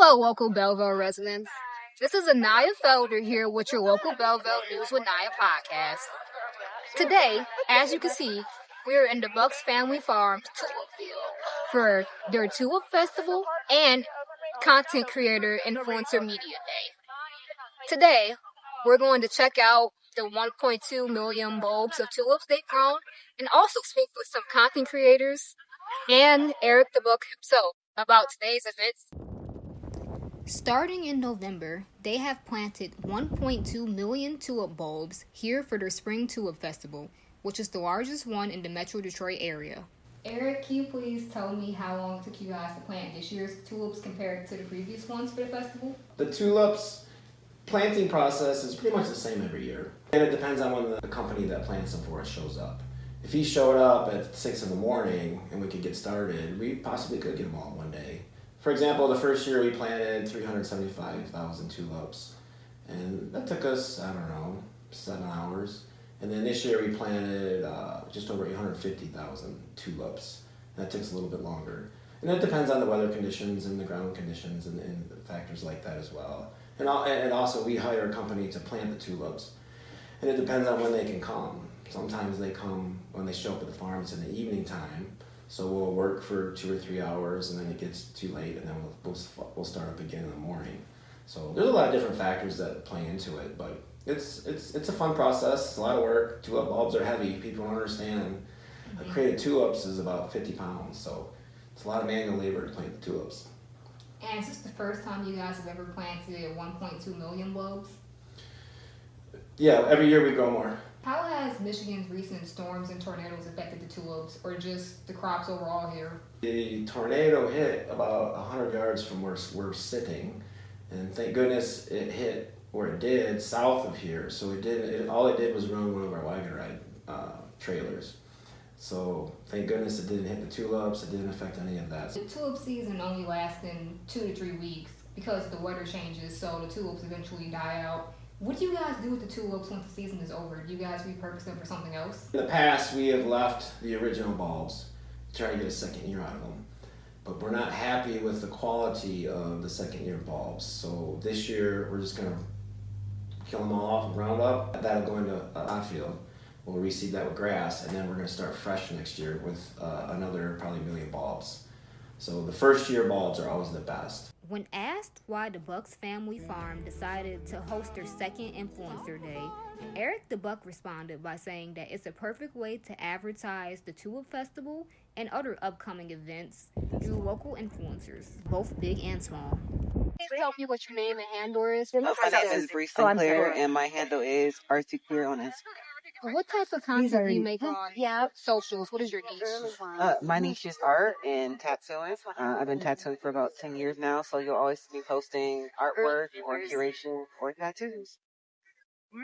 Hello, local Belleville residents. This is Anaya Felder here with your local Belleville News with Nia podcast. Today, as you can see, we are in the Bucks Family Farms Tulip Field for their Tulip Festival and Content Creator Influencer Media Day. Today, we're going to check out the 1.2 million bulbs of tulips they've grown and also speak with some content creators and Eric Debuck himself about today's events. Starting in November, they have planted 1.2 million tulip bulbs here for their Spring Tulip Festival, which is the largest one in the Metro Detroit area. Eric, can you please tell me how long it took you guys to plant this year's tulips compared to the previous ones for the festival? The tulips planting process is pretty much the same every year. And it depends on when the company that plants them for us shows up. If he showed up at 6 in the morning and we could get started, we possibly could get them all in one day. For example, the first year we planted 375,000 tulips, and that took us, 7 hours. And then this year we planted just over 850,000 tulips. That takes a little bit longer. And it depends on the weather conditions and the ground conditions and factors like that as well. And also we hire a company to plant the tulips, and it depends on when they can come. Sometimes they come when they show up at the farms in the evening time. So we'll work for 2 or 3 hours, and then it gets too late, and then we'll start up again in the morning. So there's a lot of different factors that play into it, but it's a fun process. It's a lot of work. Tulip bulbs are heavy. People don't understand. A crate of tulips is about 50 pounds, so it's a lot of manual labor to plant the tulips. And is this the first time you guys have ever planted 1.2 million bulbs? Yeah, every year we grow more. How has Michigan's recent storms and tornadoes affected the tulips, or just the crops overall here? The tornado hit about 100 yards from where we're sitting, and thank goodness it hit where it did, south of here. So all it did was ruin one of our wagon ride trailers. So thank goodness it didn't hit the tulips. It didn't affect any of that. The tulip season only lasts in 2 to 3 weeks because the weather changes, so the tulips eventually die out. What do you guys do with the tulips once the season is over? Do you guys repurpose them for something else? In the past, we have left the original bulbs to try to get a second year out of them. But we're not happy with the quality of the second year bulbs. So this year, we're just going to kill them all off and round up. That'll go into a hot field. We'll reseed that with grass, and then we're going to start fresh next year with another probably 1 million bulbs. So the first year bulbs are always the best. When asked why the Bucks Family Farm decided to host their second Influencer Day, Eric Debuck responded by saying that it's a perfect way to advertise the Tulip Festival and other upcoming events through local influencers, both big and small. Please tell me what your name and handle is. My name is Bree Sinclair, and my handle is RTClear on Instagram. What type of content do you make on socials? What is your niche? My niche is art and tattooing. I've been tattooing for about 10 years now, so you'll always be posting artwork or curation or tattoos.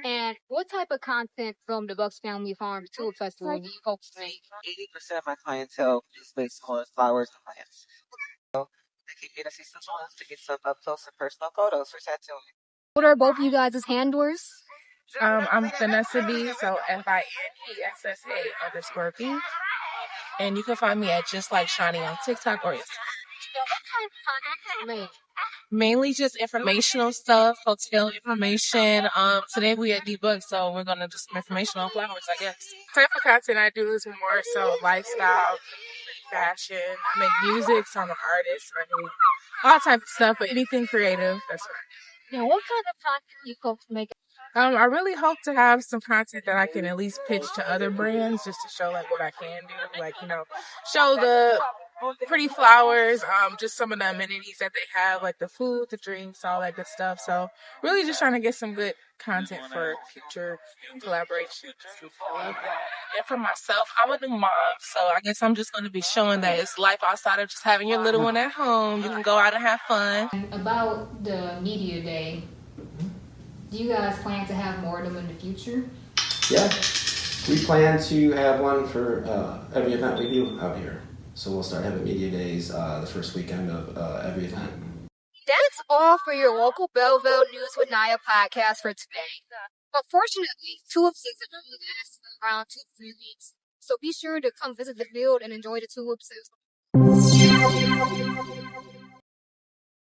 And what type of content from the Bucks Family Farm Tulip Festival do you post? 80% of my clientele is based on flowers and plants. So they can get a see some ones to get some up close and personal photos for tattooing. What are both of you guys' handlers? I'm Vanessa B, so FINESSA_B. And you can find me at Just Like Shiny on TikTok or Instagram. What kind of content do you make? Mainly just informational stuff, hotel information. Today we at Debuck, so we're gonna do some information on flowers, I guess. The type of content I do is more so lifestyle, fashion. I make music, so I'm an artist. I do all types of stuff, but anything creative, that's right. Now, what kind of content do you folks make? I really hope to have some content that I can at least pitch to other brands just to show like what I can do. Like, show the pretty flowers, just some of the amenities that they have, like the food, the drinks, all that good stuff. So really just trying to get some good content for future collaborations. And for myself, I'm a new mom, so I guess I'm just going to be showing that it's life outside of just having your little one at home. You can go out and have fun. About the media day, do you guys plan to have more of them in the future? Yeah, we plan to have one for every event we do out here. So we'll start having media days the first weekend of every event. That's all for your local Belleville News with Nia podcast for today. Unfortunately, tulip season only lasts around 2 to 3 weeks. So be sure to come visit the field and enjoy the tulip season.